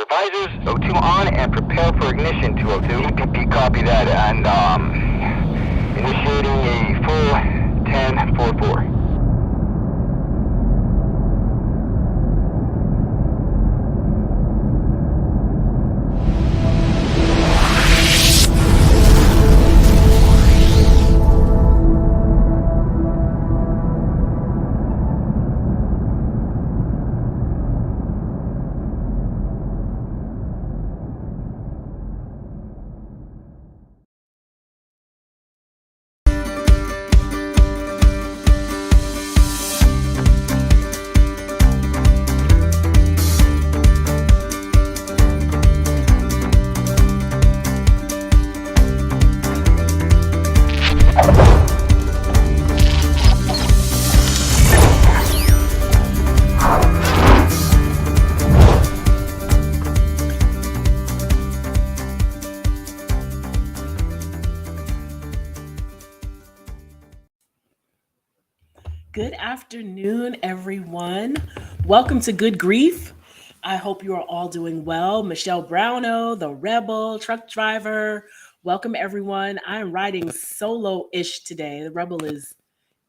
your advisors. O2 on and prepare for ignition, 202. EPP, copy that, and initiating a full 10-4-4. Good afternoon, everyone. Welcome to Good Grief. I hope you are all doing well. Michelle Browno, the rebel truck driver. Welcome, everyone. I am riding solo-ish today. The rebel is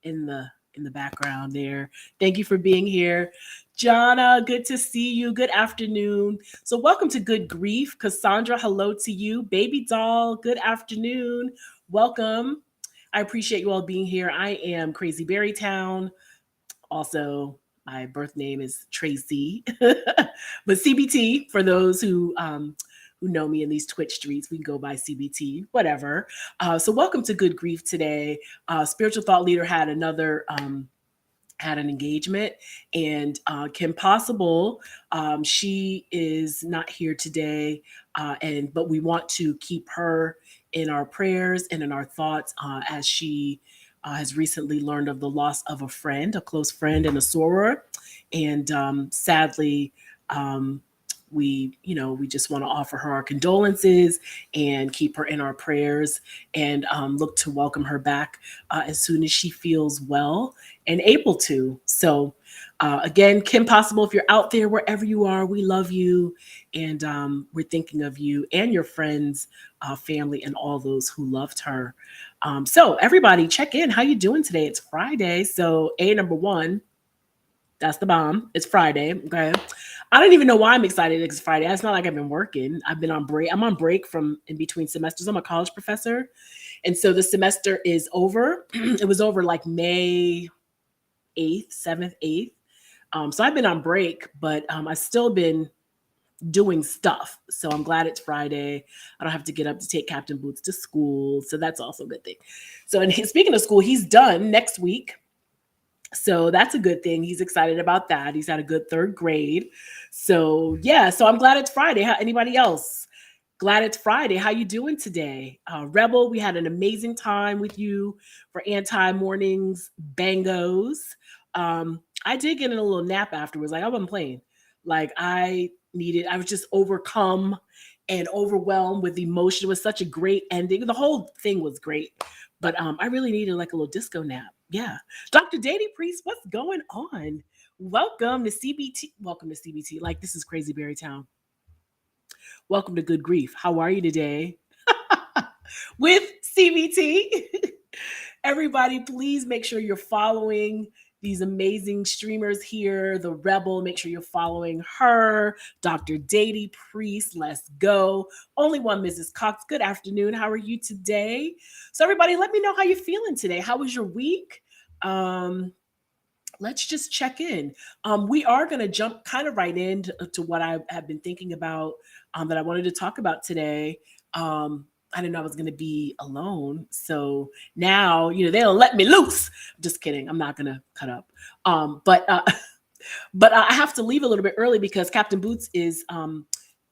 in the background there. Thank you for being here. Jana, good to see you. Good afternoon. So welcome to Good Grief. Cassandra, hello to you. Baby doll, good afternoon. Welcome. I appreciate you all being here. I am Crazy Berrytown. Also, my birth name is Tracy, but CBT for those who know me in these Twitch streets, we can go by CBT, whatever. So, welcome to Good Grief today. Spiritual thought leader had had an engagement, and Kim Possible, she is not here today, but we want to keep her in our prayers and in our thoughts as she has recently learned of the loss of a friend, a close friend, and a soror, and sadly. We just want to offer her our condolences and keep her in our prayers and look to welcome her back as soon as she feels well and able to. So again, Kim Possible, if you're out there, wherever you are, we love you. And we're thinking of you and your friends, family, and all those who loved her. So everybody check in. How you doing today? It's Friday. So number one, that's the bomb. It's Friday. Okay. I don't even know why I'm excited. It's Friday. It's not like I've been working. I've been on break. I'm on break from in between semesters. I'm a college professor. And so the semester is over. It was over like May 8th, 7th, 8th. So I've been on break, but I've still been doing stuff. So I'm glad it's Friday. I don't have to get up to take Captain Boots to school. So that's also a good thing. So and speaking of school, he's done next week. So that's a good thing. He's excited about that. He's had a good third grade. So yeah, so I'm glad it's Friday. Anybody else? Glad it's Friday. How you doing today? Rebel, we had an amazing time with you for anti-mornings bangos. I did get in a little nap afterwards. Like I wasn't playing. Like I was just overcome and overwhelmed with emotion. It was such a great ending. The whole thing was great. But I really needed like a little disco nap. Yeah. Dr. Dady Priest, what's going on? Welcome to CBT. Welcome to CBT. Like, this is Crazy Berrytown. Welcome to Good Grief. How are you today? With CBT. Everybody, please make sure you're following these amazing streamers here. The Rebel, make sure you're following her. Dr. Dady Priest, let's go. Only one Mrs. Cox, good afternoon. How are you today? So everybody, let me know how you're feeling today. How was your week? Let's just check in. We are going to jump kind of right into what I have been thinking about that I wanted to talk about today. I didn't know I was going to be alone. So now, they don't let me loose. Just kidding. I'm not going to cut up. But I have to leave a little bit early because Captain Boots is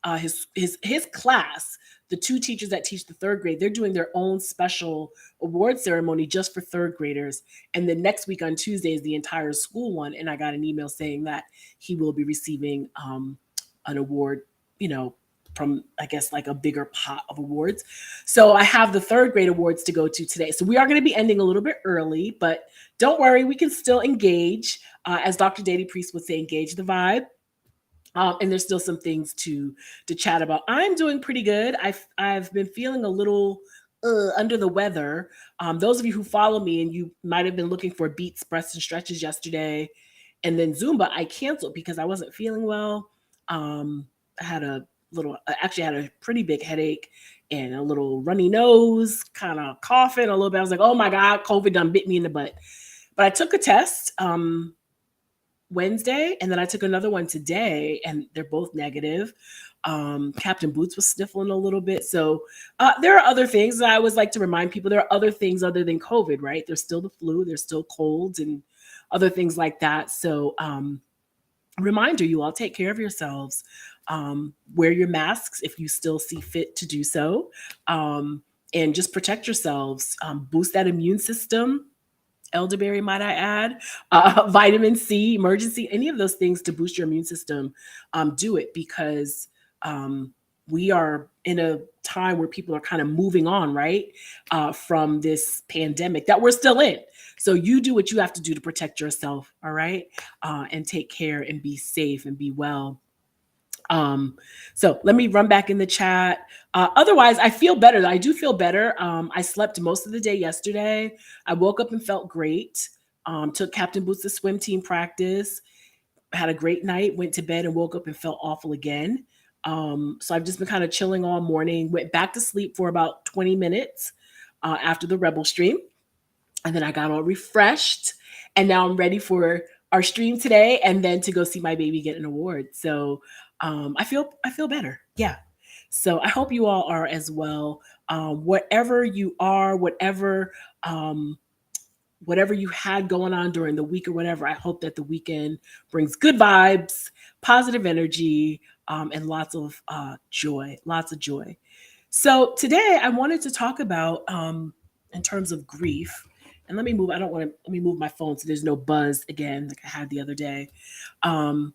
his class. The two teachers that teach the third grade, they're doing their own special award ceremony just for third graders. And then next week on Tuesday is the entire school one. And I got an email saying that he will be receiving an award, from, I guess, like a bigger pot of awards. So I have the third grade awards to go to today. So we are going to be ending a little bit early, but don't worry, we can still engage. As Dr. Dady Priest would say, engage the vibe. And there's still some things to chat about. I'm doing pretty good. I've been feeling a little under the weather. Those of you who follow me and you might have been looking for beats, breaths, and stretches yesterday, and then Zumba, I canceled because I wasn't feeling well. I had a I actually had a pretty big headache and a little runny nose, kind of coughing a little bit. I was like, oh my God, COVID done bit me in the butt. But I took a test. Wednesday, and then I took another one today, and they're both negative. Captain Boots was sniffling a little bit. So there are other things that I always like to remind people. There are other things other than COVID, right? There's still the flu, there's still colds and other things like that. So reminder, you all take care of yourselves. Wear your masks if you still see fit to do so. And just protect yourselves. Boost that immune system. Elderberry, might I add, vitamin C, emergency, any of those things to boost your immune system, do it because we are in a time where people are kind of moving on, right, from this pandemic that we're still in. So you do what you have to do to protect yourself, all right, and take care and be safe and be well. So let me run back in the chat. Otherwise, I feel better. I do feel better. I slept most of the day yesterday. I woke up and felt great. Took Captain Boots to swim team practice. Had a great night. Went to bed and woke up and felt awful again. So I've just been kind of chilling all morning. Went back to sleep for about 20 minutes after the Rebel stream. And then I got all refreshed. And now I'm ready for our stream today and then to go see my baby get an award. So I feel better. Yeah. So I hope you all are as well. Whatever you are, um, whatever you had going on during the week or whatever, I hope that the weekend brings good vibes, positive energy, and lots of joy. Lots of joy. So today I wanted to talk about in terms of grief. And let me move. I don't want to. Let me move my phone so there's no buzz again, like I had the other day. Um,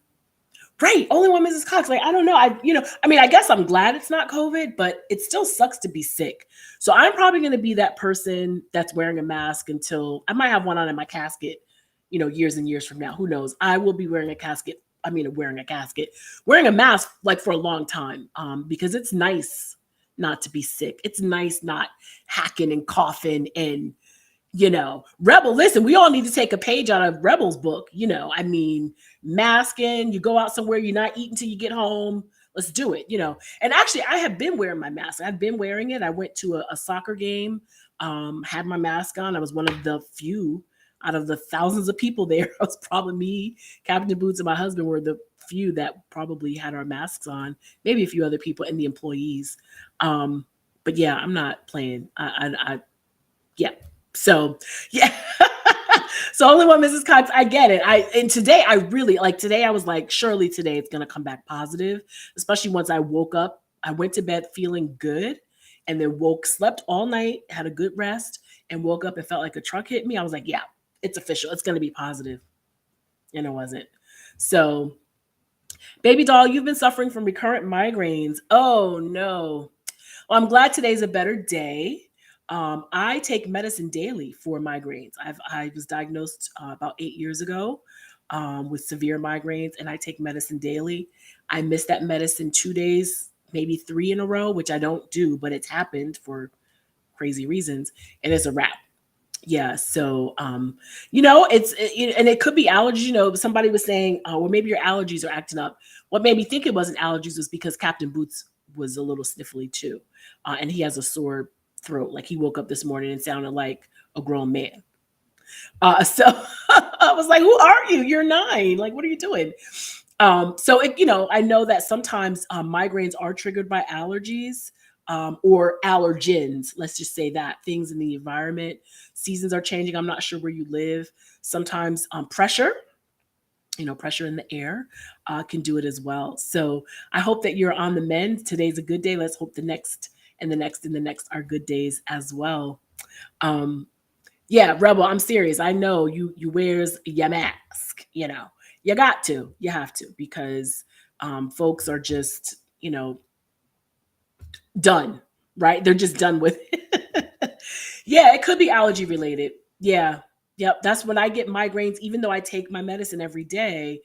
Right. Only one Mrs. Cox. Like, I don't know. I mean, I guess I'm glad it's not COVID, but it still sucks to be sick. So I'm probably going to be that person that's wearing a mask until I might have one on in my casket, years and years from now. Who knows? I will be wearing a casket. I mean, wearing a mask like for a long time because it's nice not to be sick. It's nice not hacking and coughing and Rebel, listen, we all need to take a page out of Rebel's book. I mean, masking, you go out somewhere, you're not eating till you get home. Let's do it. And actually, I have been wearing my mask. I've been wearing it. I went to a soccer game, had my mask on. I was one of the few out of the thousands of people there. It was probably me, Captain Boots, and my husband were the few that probably had our masks on. Maybe a few other people and the employees. But yeah, I'm not playing. Yeah. So yeah. So only one Mrs. Cox, I get it. And today I really like today I was like, surely today it's gonna come back positive, especially once I woke up. I went to bed feeling good and then slept all night, had a good rest, and woke up and felt like a truck hit me. I was like, yeah, it's official. It's gonna be positive. And it wasn't. So baby doll, you've been suffering from recurrent migraines. Oh no. Well, I'm glad today's a better day. I take medicine daily for migraines. I was diagnosed about 8 years ago with severe migraines, and I take medicine daily. I missed that medicine 2 days, maybe three in a row, which I don't do, but it's happened for crazy reasons, and it's a wrap. Yeah, so and it could be allergies. Somebody was saying, well, maybe your allergies are acting up. What made me think it wasn't allergies was because Captain Boots was a little sniffly too, and he has a sore throat. Like he woke up this morning and sounded like a grown man. So I was like, "Who are you? You're 9. Like, what are you doing?" So I know that sometimes migraines are triggered by allergies or allergens. Let's just say that things in the environment, seasons are changing. I'm not sure where you live. Sometimes pressure. Pressure in the air can do it as well. So I hope that you're on the mend. Today's a good day. Let's hope the next and the next and the next are good days as well. Yeah, Rebel, I'm serious. I know you wears your mask. You got to, you have to, because folks are just done, right? They're just done with it. Yeah, it could be allergy related. Yeah. Yep. That's when I get migraines, even though I take my medicine every day.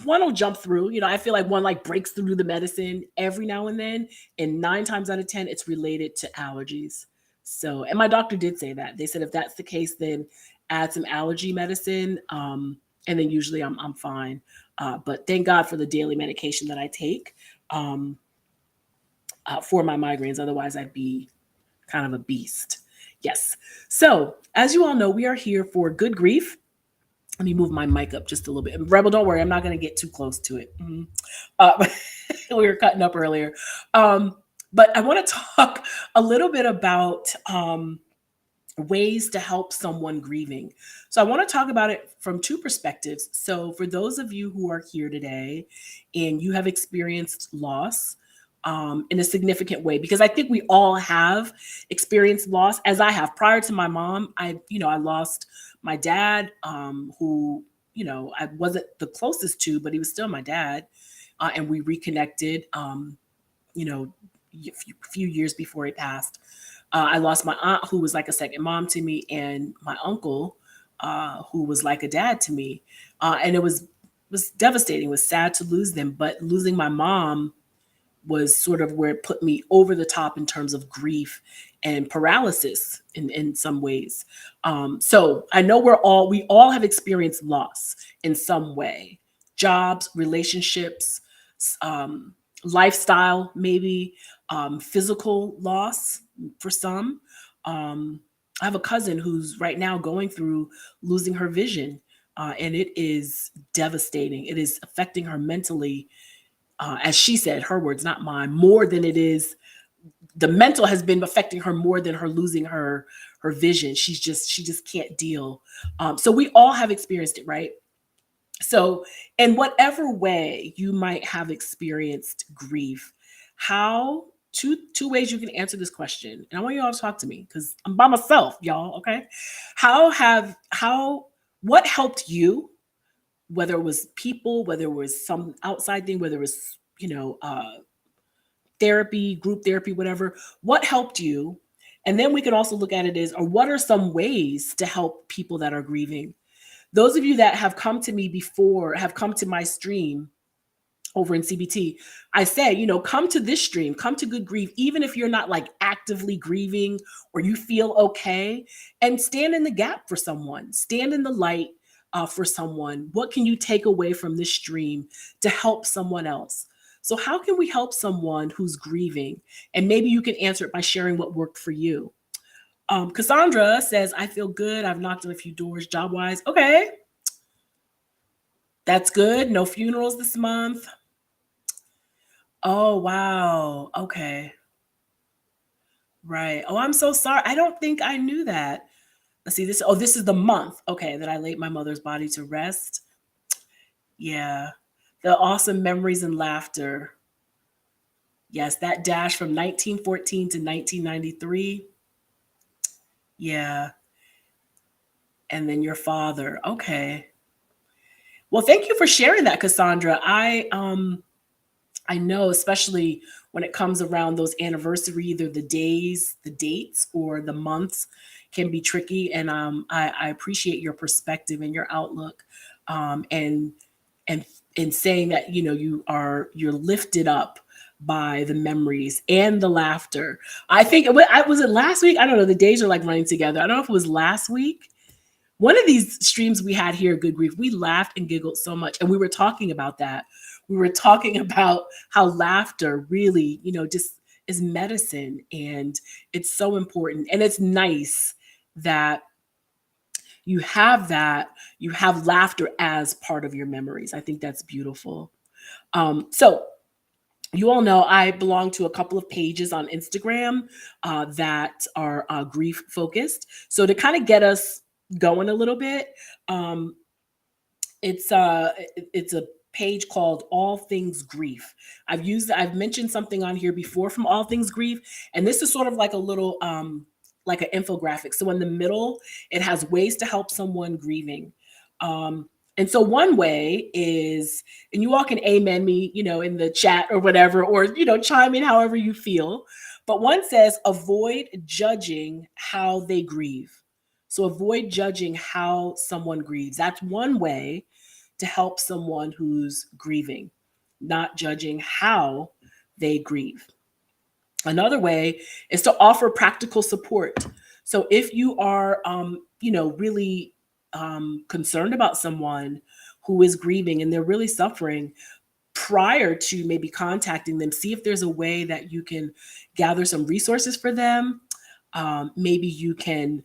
one will jump through. I feel like one like breaks through the medicine every now and then, and 9 times out of 10, it's related to allergies. So, and my doctor did say that. They said if that's the case, then add some allergy medicine, and then usually I'm fine. But thank God for the daily medication that I take um, for my migraines. Otherwise, I'd be kind of a beast. Yes. So, as you all know, we are here for good grief. Let me move my mic up just a little bit. Rebel, don't worry, I'm not going to get too close to it. Uh, we were cutting up earlier. Um, but I want to talk a little bit about ways to help someone grieving. So I want to talk about it from two perspectives. So for those of you who are here today and you have experienced loss in a significant way, because I think we all have experienced loss, as I have. Prior to my mom, I lost my dad, who I wasn't the closest to, but he was still my dad, and we reconnected. You know, few years before he passed. I lost my aunt, who was like a second mom to me, and my uncle, who was like a dad to me. And it was devastating. It was sad to lose them, but losing my mom was sort of where it put me over the top in terms of grief and paralysis in some ways. So I know we all have experienced loss in some way, jobs, relationships, um, lifestyle, maybe physical loss for some. I have a cousin who's right now going through losing her vision, and it is devastating. It is affecting her mentally, as she said, her words, not mine, more than it is. The mental has been affecting her more than her losing her vision. She just can't deal. So we all have experienced it, right? So, in whatever way you might have experienced grief, how two ways you can answer this question, and I want you all to talk to me because I'm by myself, y'all. Okay, how what helped you, whether it was people, whether it was some outside thing, whether it was therapy, group therapy, whatever. What helped you? And then we can also look at it as, or what are some ways to help people that are grieving? Those of you that have come to me before, have come to my stream over in CBT, I say, come to this stream, come to Good Grief, even if you're not like actively grieving or you feel okay, and stand in the gap for someone, stand in the light for someone. What can you take away from this stream to help someone else? So, how can we help someone who's grieving? And maybe you can answer it by sharing what worked for you. Cassandra says, I feel good. I've knocked on a few doors job wise. Okay. That's good. No funerals this month. Oh, wow. Okay. Right. Oh, I'm so sorry. I don't think I knew that. Let's see this. Oh, this is the month. Okay. That I laid my mother's body to rest. Yeah. The awesome memories and laughter. Yes. That dash from 1914 to 1993. Yeah. And then your father. Okay. Well, thank you for sharing that, Cassandra. I know, especially when it comes around those anniversary, either the days, the dates, or the months can be tricky. And I appreciate your perspective and your outlook, and and and saying that you're lifted up by the memories and the laughter. I think I was it last week. I don't know. The days are like running together. I don't know if it was last week, one of these streams we had here at Good Grief, we laughed and giggled so much. And we were talking about that. We were talking about how laughter really, just is medicine, and it's so important. And it's nice that you have laughter as part of your memories. I think that's beautiful. So you all know I belong to a couple of pages on Instagram that are grief focused. So to kind of get us going a little bit, um, it's a page called All Things Grief. I've mentioned something on here before from All Things Grief, and this is sort of like a little like an infographic. So in the middle, it has ways to help someone grieving. And so one way is, and you all can amen me, in the chat or whatever, or chime in however you feel. But one says, avoid judging how they grieve. So avoid judging how someone grieves. That's one way to help someone who's grieving, not judging how they grieve. Another way is to offer practical support. So if you are, really concerned about someone who is grieving and they're really suffering, prior to maybe contacting them, see if there's a way that you can gather some resources for them. Maybe you can,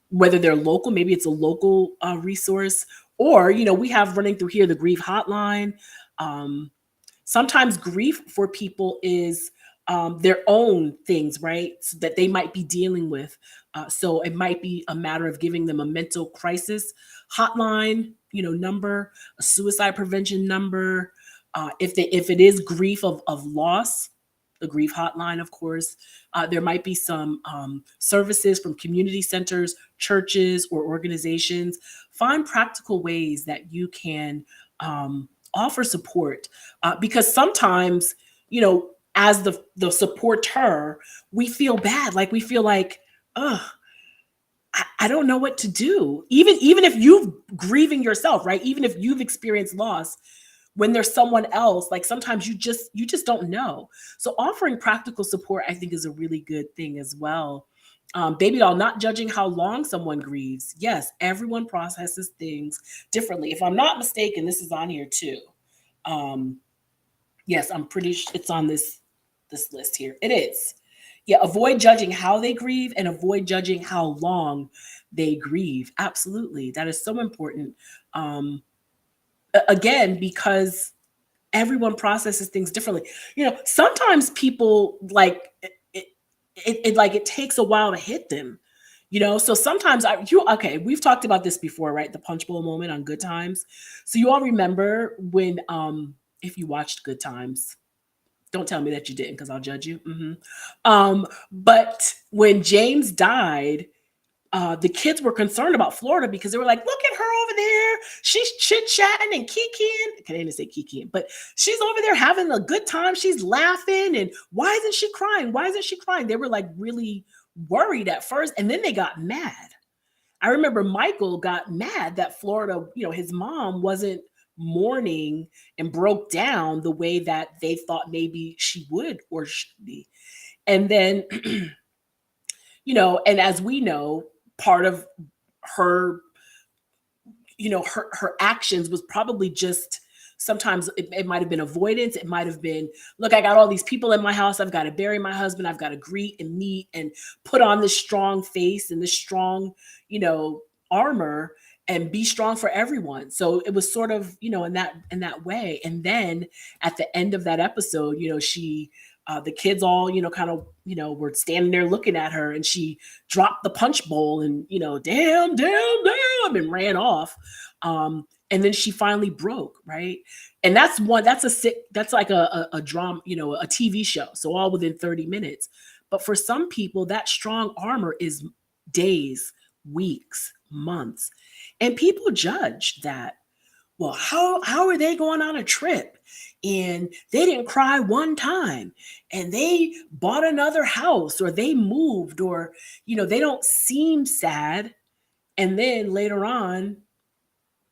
whether they're local, maybe it's a local resource, or we have running through here the Grieve Hotline. Um, Sometimes grief for people is their own things, right? That they might be dealing with. So it might be a matter of giving them a mental crisis hotline, number, a suicide prevention number. If it is grief of loss, the grief hotline, of course. There might be some services from community centers, churches, or organizations. Find practical ways that you can offer support, because sometimes, as the supporter, we feel bad, like we feel like, oh, I don't know what to do. Even if you've grieving yourself, right? Even if you've experienced loss, when there's someone else, like sometimes you just don't know. So offering practical support, I think, is a really good thing as well. Baby doll, not judging how long someone grieves. Yes, everyone processes things differently. If I'm not mistaken, this is on here too. Um, yes, I'm pretty sure it's on this list here. It is. Yeah, avoid judging how they grieve and avoid judging how long they grieve. Absolutely. That is so important. Um, again, because everyone processes things differently. Sometimes people like it takes a while to hit them. So sometimes okay, we've talked about this before, right? The punch bowl moment on Good Times. So you all remember when if you watched Good Times, don't tell me that you didn't, because I'll judge you. But when James died, the kids were concerned about Florida because they were like, look at her over there. She's chit chatting and kikiing. I didn't say kikiing, but she's over there having a good time. She's laughing. And why isn't she crying? Why isn't she crying? They were like really worried at first. And then they got mad. I remember Michael got mad that Florida, his mom wasn't mourning and broke down the way that they thought maybe she would or should be. And then, and as we know, part of her, her actions was probably just, sometimes it might have been avoidance. It might have been, look, I got all these people in my house. I've got to bury my husband. I've got to greet and meet and put on this strong face and this strong, armor and be strong for everyone. So it was sort of, in that way. And then at the end of that episode, she the kids all, kind of, were standing there looking at her, and she dropped the punch bowl and, damn, and ran off. And then she finally broke, right? And that's like a drama, a TV show. So all within 30 minutes. But for some people, that strong armor is days, weeks, months. And people judge that. Well, how are they going on a trip and they didn't cry one time and they bought another house or they moved, or they don't seem sad, and then later on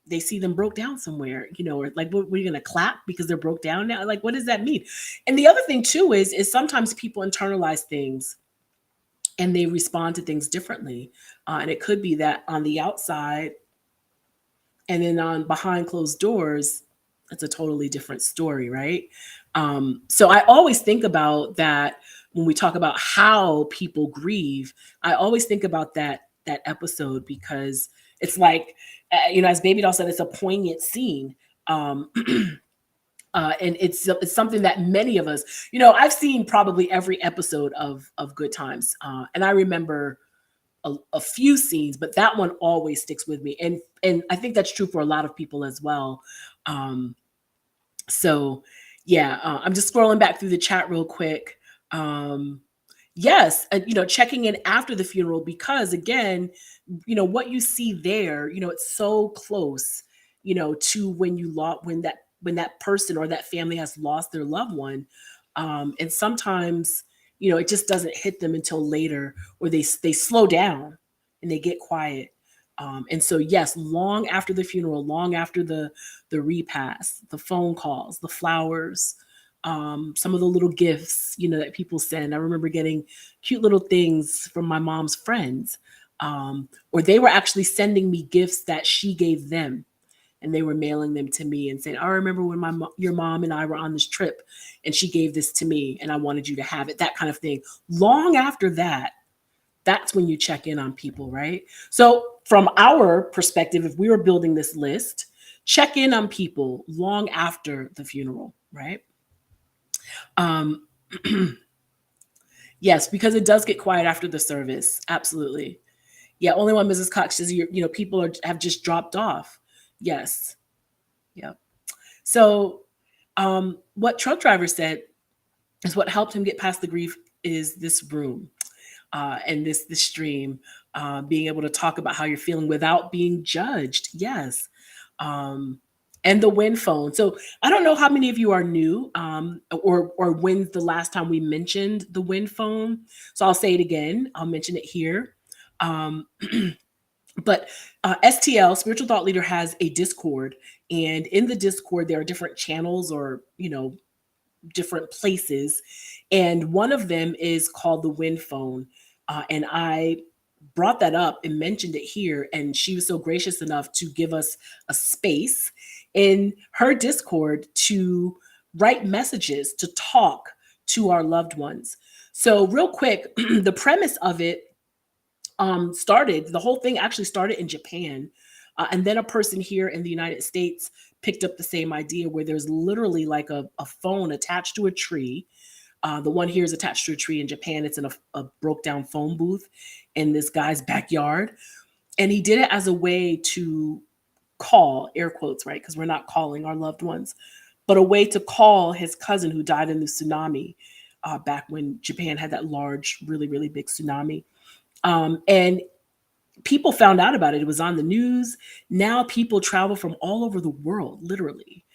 they see them broke down somewhere, or like, what, are you gonna clap because they're broke down now? Like, what does that mean? And the other thing too is sometimes people internalize things and they respond to things differently, and it could be that on the outside, and then on behind closed doors, it's a totally different story, right? So I always think about that when we talk about how people grieve. I always think about that episode, because it's like, as Baby Doll said, it's a poignant scene. And it's something that many of us, I've seen probably every episode of Good Times, and I remember a few scenes, but that one always sticks with me, and I think that's true for a lot of people as well. So yeah, I'm just scrolling back through the chat real quick. Yes, and checking in after the funeral, because again, what you see there, it's so close, to when you lost, when that person or that family has lost their loved one, and sometimes, it just doesn't hit them until later, or they slow down and they get quiet. And so, yes, long after the funeral, long after the repast, the phone calls, the flowers, some of the little gifts, that people send. I remember getting cute little things from my mom's friends, or they were actually sending me gifts that she gave them, and they were mailing them to me and saying, "I remember when your mom and I were on this trip, and she gave this to me, and I wanted you to have it." That kind of thing. Long after that, that's when you check in on people, right? So, from our perspective, if we were building this list, check in on people long after the funeral, right? Um, yes, because it does get quiet after the service. Absolutely. Yeah, only one Mrs. Cox says, people have just dropped off. Yes. Yeah. So, what truck driver said is what helped him get past the grief is this room, and this stream, being able to talk about how you're feeling without being judged. Yes. Um, and the win phone. So I don't know how many of you are new, or when's the last time we mentioned the win phone. So I'll say it again. I'll mention it here. Um, but STL, Spiritual Thought Leader, has a Discord, and in the Discord there are different channels, or different places, and one of them is called the Win Phone. And I brought that up and mentioned it here, and she was so gracious enough to give us a space in her Discord to write messages, to talk to our loved ones. So real quick, the premise of it, started the whole thing actually started in Japan, and then a person here in the United States picked up the same idea, where there's literally like a phone attached to a tree. The one here is attached to a tree. In Japan, it's in a broke down phone booth in this guy's backyard, and he did it as a way to call, air quotes, right, because we're not calling our loved ones, but a way to call his cousin who died in the tsunami, back when Japan had that large, really, really big tsunami. And people found out about it. It was on the news. Now people travel from all over the world, literally.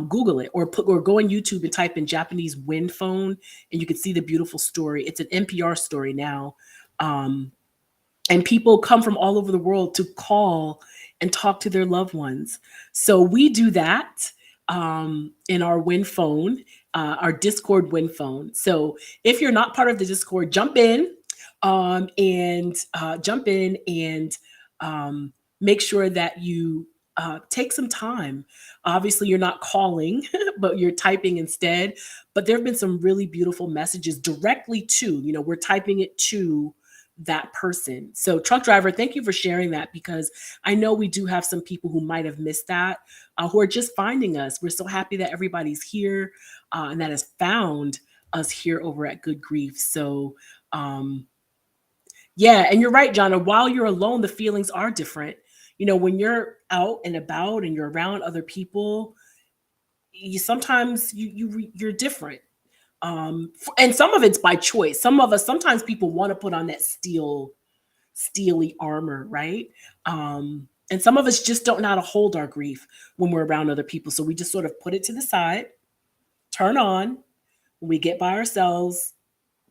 Google it, or go on YouTube and type in Japanese wind phone, and you can see the beautiful story. It's an NPR story now. Um, and people come from all over the world to call and talk to their loved ones. So we do that, in our Win phone, our Discord Win phone. So if you're not part of the Discord, jump in and um, make sure that you take some time. Obviously, you're not calling, but you're typing instead. But there have been some really beautiful messages directly to, we're typing it to that person. So, truck driver, thank you for sharing that, because I know we do have some people who might have missed that, who are just finding us. We're so happy that everybody's here, and that has found us here over at Good Grief. So, yeah, and you're right, Jonna. While you're alone, the feelings are different. When you're out and about and you're around other people, sometimes you're different. And some of it's by choice. Sometimes people want to put on that steely armor, right? And some of us just don't know how to hold our grief when we're around other people. So we just sort of put it to the side, turn on. When we get by ourselves,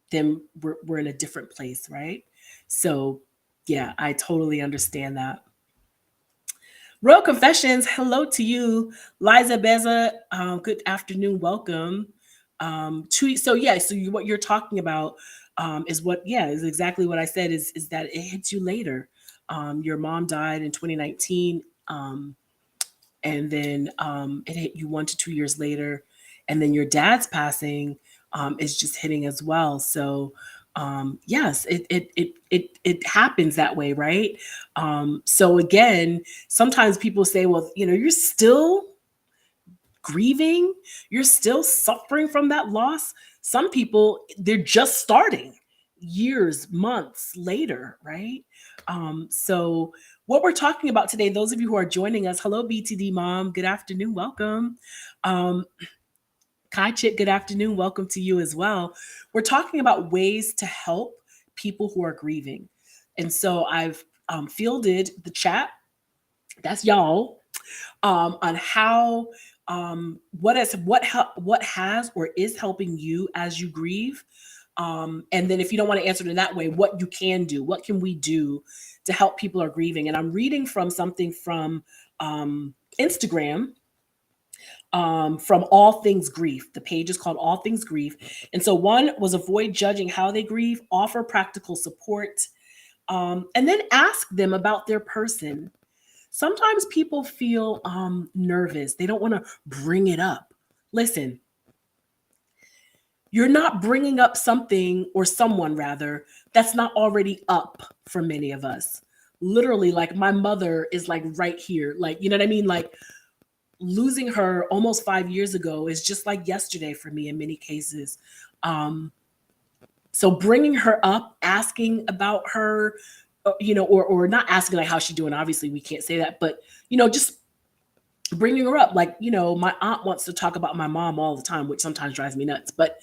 then we're in a different place, right? So, yeah, I totally understand that. Royal Confessions, hello to you. Liza Beza, good afternoon, welcome. What you're talking about, is exactly what I said, is that it hits you later. Your mom died in 2019, and then it hit you 1 to 2 years later, and then your dad's passing is just hitting as well. So yes, it happens that way, right? So again, sometimes people say, well, you're still grieving, you're still suffering from that loss. Some people, they're just starting years, months later, right? So what we're talking about today, those of you who are joining us, hello BTD mom, good afternoon, welcome. Kai Chit, good afternoon. Welcome to you as well. We're talking about ways to help people who are grieving. And so I've fielded the chat, that's y'all, on how, what has or is helping you as you grieve. And then if you don't want to answer it in that way, what you can do, what can we do to help people who are grieving? And I'm reading from something from Instagram, from All Things Grief. The page is called All Things Grief. And so one was avoid judging how they grieve, offer practical support, and then ask them about their person. Sometimes people feel nervous. They don't want to bring it up. Listen, you're not bringing up something, or someone rather, that's not already up for many of us. Literally, like my mother is like right here. Like, you know what I mean? Like losing her almost 5 years ago is just like yesterday for me in many cases. So bringing her up, asking about her, or not asking like how's she doing. Obviously, we can't say that, but just bringing her up. Like, my aunt wants to talk about my mom all the time, which sometimes drives me nuts. But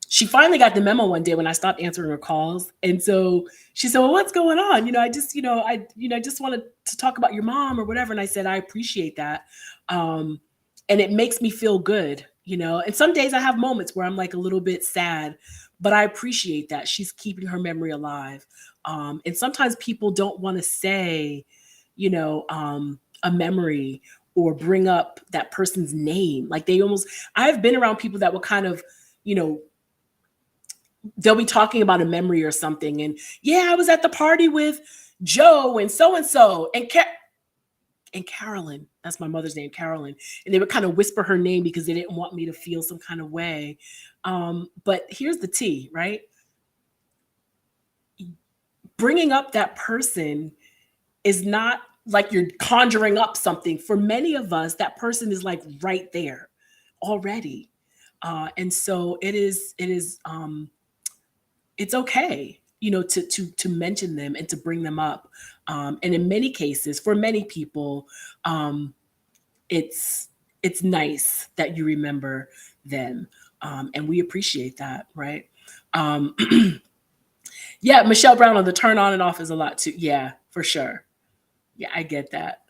she finally got the memo one day when I stopped answering her calls, and so she said, "Well, what's going on? I just wanted to talk about your mom or whatever." And I said, "I appreciate that, and it makes me feel good." And some days I have moments where I'm like a little bit sad, but I appreciate that she's keeping her memory alive. And sometimes people don't want to say, a memory or bring up that person's name. Like I've been around people that will kind of, they'll be talking about a memory or something. And yeah, I was at the party with Joe and so and Carolyn. That's my mother's name, Carolyn. And they would kind of whisper her name because they didn't want me to feel some kind of way. But here's the tea, right? Bringing up that person is not like you're conjuring up something. For many of us, that person is like right there already. And so it's okay, to mention them and to bring them up. And in many cases, for many people, it's nice that you remember them. And we appreciate that, right? Yeah, Michelle Brown on the turn on and off is a lot too. Yeah, for sure. Yeah, I get that.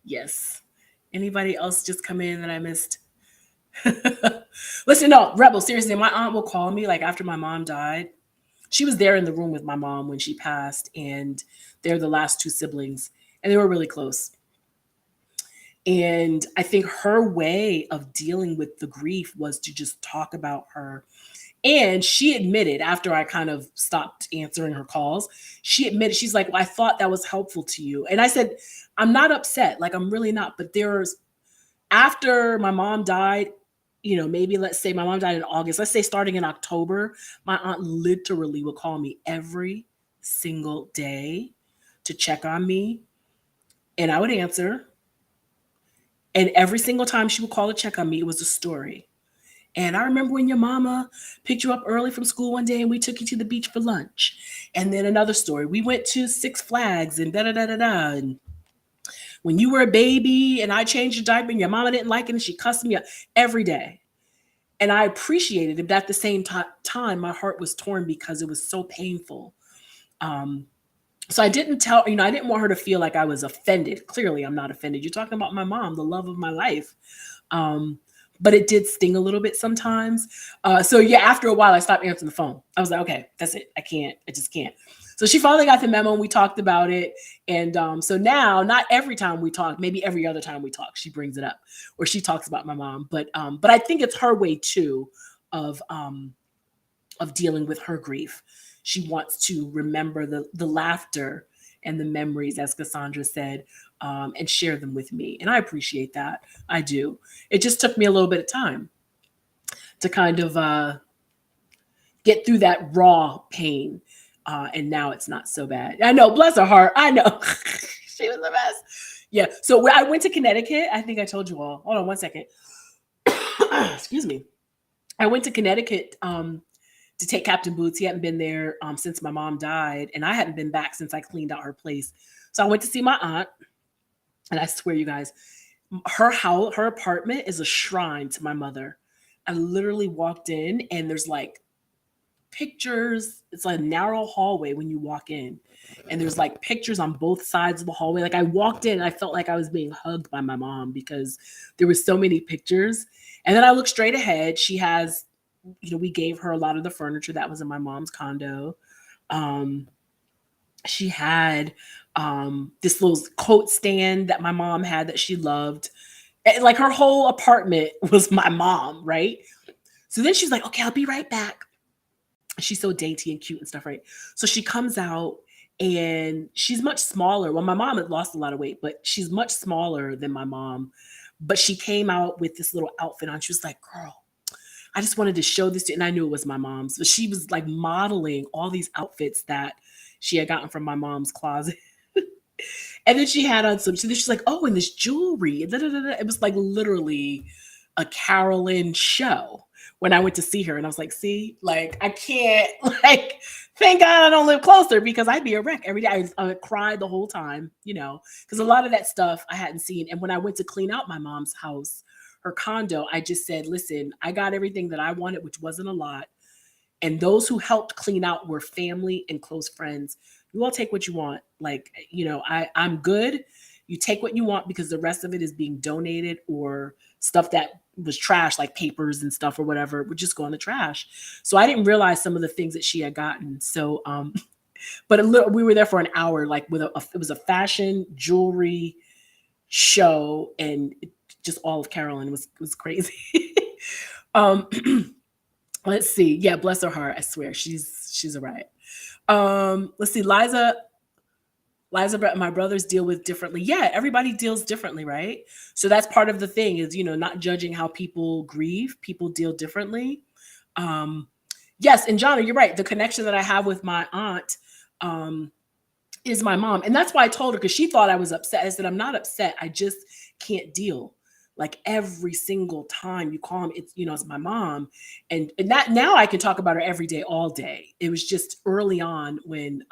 Yes. Anybody else just come in that I missed? Listen, no, Rebel, seriously, my aunt will call me like after my mom died. She was there in the room with my mom when she passed, and they're the last two siblings, and they were really close. And I think her way of dealing with the grief was to just talk about her. And she admitted, after I kind of stopped answering her calls, she admitted, she's like, "Well, I thought that was helpful to you." And I said, "I'm not upset. Like, I'm really not. But after my mom died, maybe let's say my mom died in August, let's say starting in October, my aunt literally would call me every single day to check on me. And I would answer. And every single time she would call to check on me, it was a story. And I remember when your mama picked you up early from school one day and we took you to the beach for lunch. And then another story. We went to Six Flags and da da da da da. And when you were a baby and I changed your diaper and your mama didn't like it and she cussed me out every day." And I appreciated it. But at the same time, my heart was torn because it was so painful. So I didn't I didn't want her to feel like I was offended. Clearly, I'm not offended. You're talking about my mom, the love of my life. But it did sting a little bit sometimes. So yeah, after a while, I stopped answering the phone. I was like, okay, that's it. I just can't. So she finally got the memo and we talked about it. And so now, not every time we talk, maybe every other time we talk, she brings it up or she talks about my mom. But I think it's her way too of dealing with her grief. She wants to remember the laughter and the memories, as Cassandra said, and share them with me. And I appreciate that. I do. It just took me a little bit of time to kind of get through that raw pain. And now it's not so bad. I know, bless her heart. I know. She was the best. Yeah. So when I went to Connecticut, I think I told you all. Hold on one second. Excuse me. I went to Connecticut to take Captain Boots. He hadn't been there since my mom died, and I hadn't been back since I cleaned out her place. So I went to see my aunt, and I swear, you guys, her apartment is a shrine to my mother. I literally walked in, and there's like pictures. It's like a narrow hallway when you walk in, and there's like pictures on both sides of the hallway. Like I walked in, and I felt like I was being hugged by my mom because there were so many pictures. And then I looked straight ahead. She has we gave her a lot of the furniture that was in my mom's condo. Um, she had this little coat stand that my mom had that she loved. And, like, her whole apartment was my mom, right? So then she's like, okay, I'll be right back. She's so dainty and cute and stuff, right? So she comes out and she's much smaller. Well, my mom had lost a lot of weight, but she's much smaller than my mom. But she came out with this little outfit on. She was like, girl, I just wanted to show this to you. And I knew it was my mom's, but she was like modeling all these outfits that she had gotten from my mom's closet. And then she had on some, so then she's like, oh, and this jewelry. Da, da, da, da. It was like literally a Carolyn show when I went to see her. And I was like, see, like, I can't, like, thank God I don't live closer because I'd be a wreck every day. I cried the whole time, because a lot of that stuff I hadn't seen. And when I went to clean out my mom's house, her condo, I just said, listen, I got everything that I wanted, which wasn't a lot. And those who helped clean out were family and close friends. You all take what you want. Like, I'm good. You take what you want because the rest of it is being donated, or stuff that was trash, like papers and stuff or whatever, would just go in the trash. So I didn't realize some of the things that she had gotten. So, but we were there for an hour, like it was a fashion jewelry show, and just all of Carolyn was crazy. um, let's see. Yeah, bless her heart. I swear, she's a riot. Let's see. Liza, my brothers deal with differently. Yeah, everybody deals differently, right? So that's part of the thing is, not judging how people grieve. People deal differently. Um, yes, and Jonna, you're right. The connection that I have with my aunt is my mom. And that's why I told her, because she thought I was upset. I said, I'm not upset. I just can't deal. Like, every single time you call me, it's my mom. And that now I can talk about her every day, all day. It was just early on when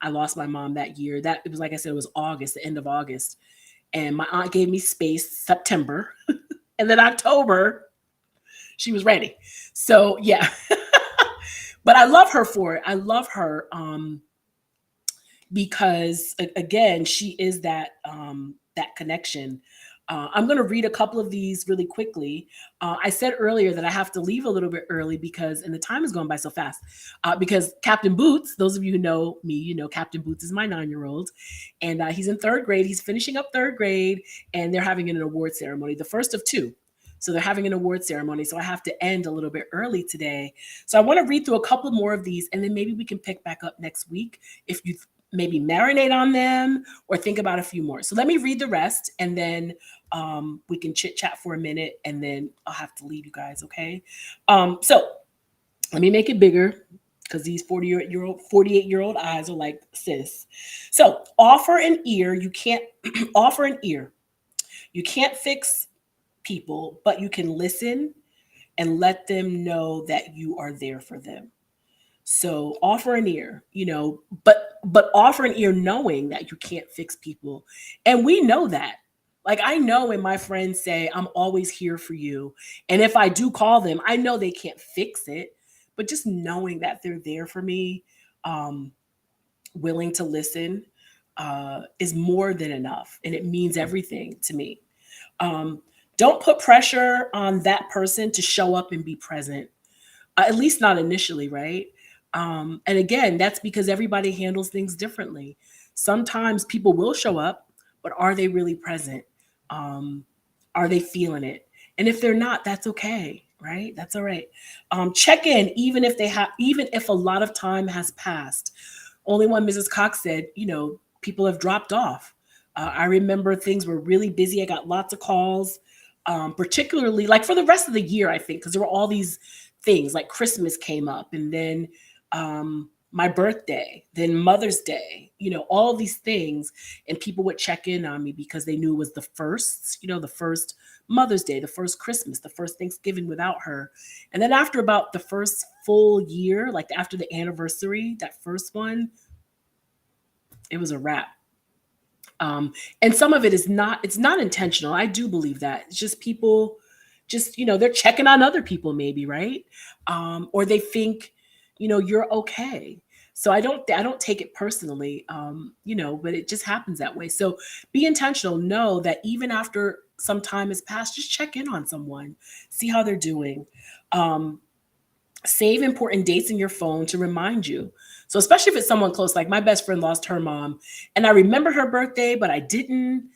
I lost my mom that year. That it was, like I said, it was August, the end of August. And my aunt gave me space September. And then October, she was ready. So yeah. But I love her for it. I love her because again, she is that connection. I'm going to read a couple of these really quickly. I said earlier that I have to leave a little bit early and the time is going by so fast. Because Captain Boots, those of you who know me, Captain Boots is my 9-year-old, and he's in 3rd grade. He's finishing up 3rd grade, and they're having an award ceremony, the first of 2. So they're having an award ceremony. So I have to end a little bit early today. So I want to read through a couple more of these, and then maybe we can pick back up next week if you maybe marinate on them or think about a few more. So let me read the rest, and then we can chit chat for a minute, and then I'll have to leave you guys. Okay. So let me make it bigger, because these 48-year-old eyes are like, sis. So offer an ear. You can't offer an ear. You can't fix people, but you can listen and let them know that you are there for them. So offer an ear, but offer an ear knowing that you can't fix people. And we know that. Like, I know when my friends say, I'm always here for you. And if I do call them, I know they can't fix it, but just knowing that they're there for me, willing to listen, is more than enough. And it means everything to me. Don't put pressure on that person to show up and be present, at least not initially, right? And again, that's because everybody handles things differently. Sometimes people will show up, but are they really present? Um, are they feeling it? And if they're not, that's okay, right? That's all right. Check in, even if a lot of time has passed. Only one Mrs. Cox said, people have dropped off. I remember things were really busy. I got lots of calls, particularly like for the rest of the year, I think, because there were all these things like Christmas came up, and then my birthday, then Mother's Day, all these things. And people would check in on me because they knew it was the first, the first Mother's Day, the first Christmas, the first Thanksgiving without her. And then after about the first full year, like after the anniversary, that first one, it was a wrap. And some of it it's not intentional. I do believe that. It's just people, they're checking on other people maybe, right? Or they think, you're okay. So I don't take it personally, but it just happens that way. So be intentional. Know that even after some time has passed, just check in on someone, see how they're doing. Save important dates in your phone to remind you. So, especially if it's someone close, like my best friend lost her mom, and I remember her birthday, but I didn't.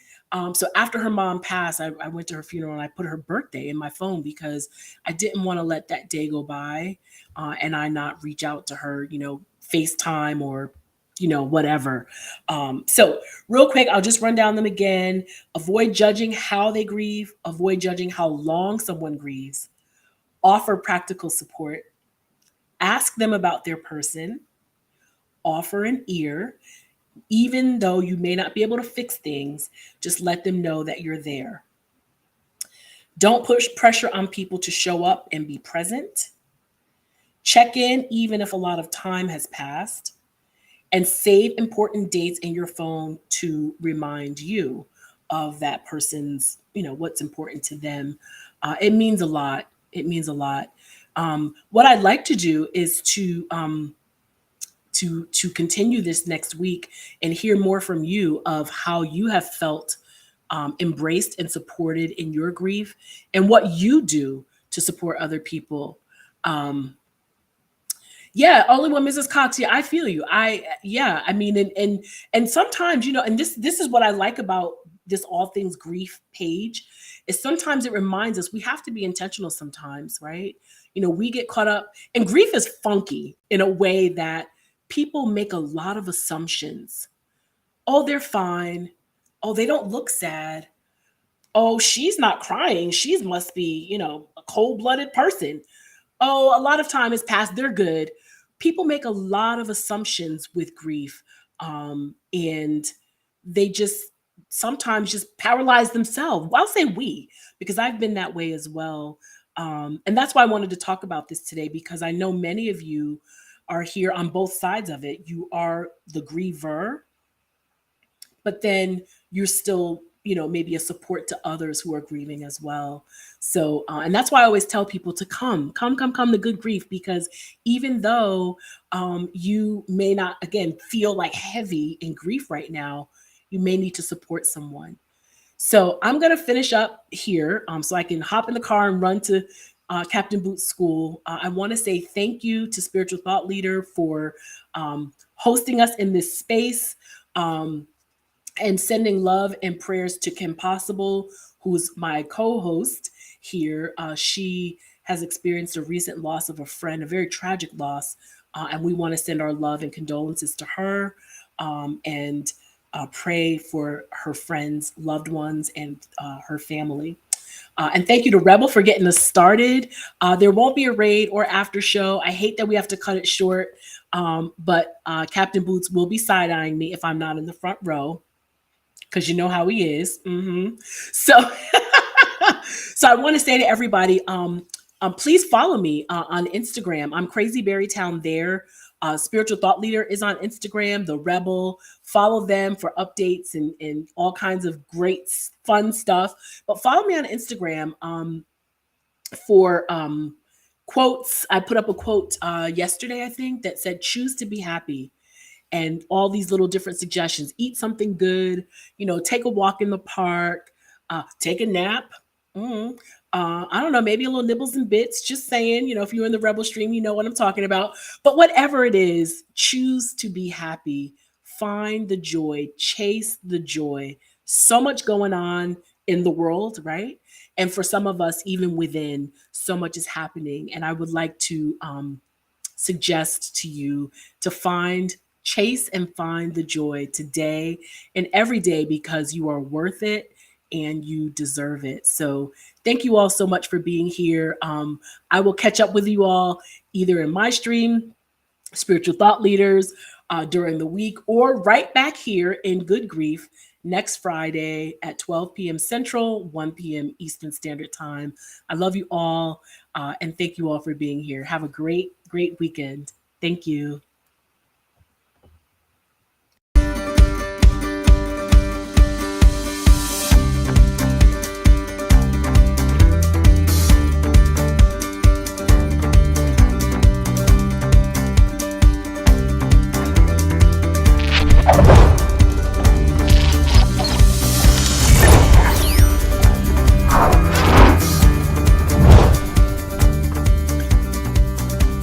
So after her mom passed, I went to her funeral and I put her birthday in my phone because I didn't want to let that day go by, and I not reach out to her, FaceTime or whatever. So real quick, I'll just run down them again. Avoid judging how they grieve. Avoid judging how long someone grieves. Offer practical support. Ask them about their person. Offer an ear. Even though you may not be able to fix things, just let them know that you're there. Don't push pressure on people to show up and be present. Check in even if a lot of time has passed. And save important dates in your phone to remind you of that person's, what's important to them. It means a lot. It means a lot. What I'd like to do is to continue this next week and hear more from you of how you have felt embraced and supported in your grief and what you do to support other people. Um, yeah, only one Mrs. Cox. Yeah, I feel you. I mean, and sometimes, and this is what I like about this All Things Grief page is sometimes it reminds us we have to be intentional sometimes, right? We get caught up, and grief is funky in a way that people make a lot of assumptions. Oh, they're fine. Oh, they don't look sad. Oh, she's not crying. She must be, a cold-blooded person. Oh, a lot of time has passed. They're good. People make a lot of assumptions with grief, and they just sometimes just paralyze themselves. Well, I'll say we, because I've been that way as well. And that's why I wanted to talk about this today, because I know many of you are here on both sides of it. You are the griever, but then you're still maybe a support to others who are grieving as well. So and that's why I always tell people to come to Good Grief, because even though you may not again feel like heavy in grief right now, you may need to support someone. So I'm going to finish up here so I can hop in the car and run to Captain Boots School. I want to say thank you to Spiritual Thought Leader for hosting us in this space. And sending love and prayers to Kim Possible, who's my co-host here. She has experienced a recent loss of a friend, a very tragic loss, and we want to send our love and condolences to her, and pray for her friends, loved ones, and her family. And thank you to Rebel for getting us started. There won't be a raid or after show. I hate that we have to cut it short, but Captain Boots will be side-eyeing me if I'm not in the front row, because you know how he is. So, so I want to say to everybody, please follow me on Instagram. I'm Crazy Berrytown there. Spiritual Thought Leader is on Instagram. The Rebel. Follow them for updates and all kinds of great fun stuff. But follow me on Instagram for quotes. I put up a quote yesterday, I think, that said, "Choose to be happy." And all these little different suggestions. Eat something good, take a walk in the park, take a nap. I don't know, maybe a little nibbles and bits, just saying, if you're in the Rebel stream, you know what I'm talking about. But whatever it is, choose to be happy. Find the joy, chase the joy. So much going on in the world, right? And for some of us, even within, so much is happening. And I would like to suggest to you to chase and find the joy today and every day, because you are worth it and you deserve it. So thank you all so much for being here. I will catch up with you all either in my stream, Spiritual Thought Leaders, during the week, or right back here in Good Grief next Friday at 12 p.m. Central, 1 p.m. Eastern Standard Time. I love you all, and thank you all for being here. Have a great, great weekend. Thank you.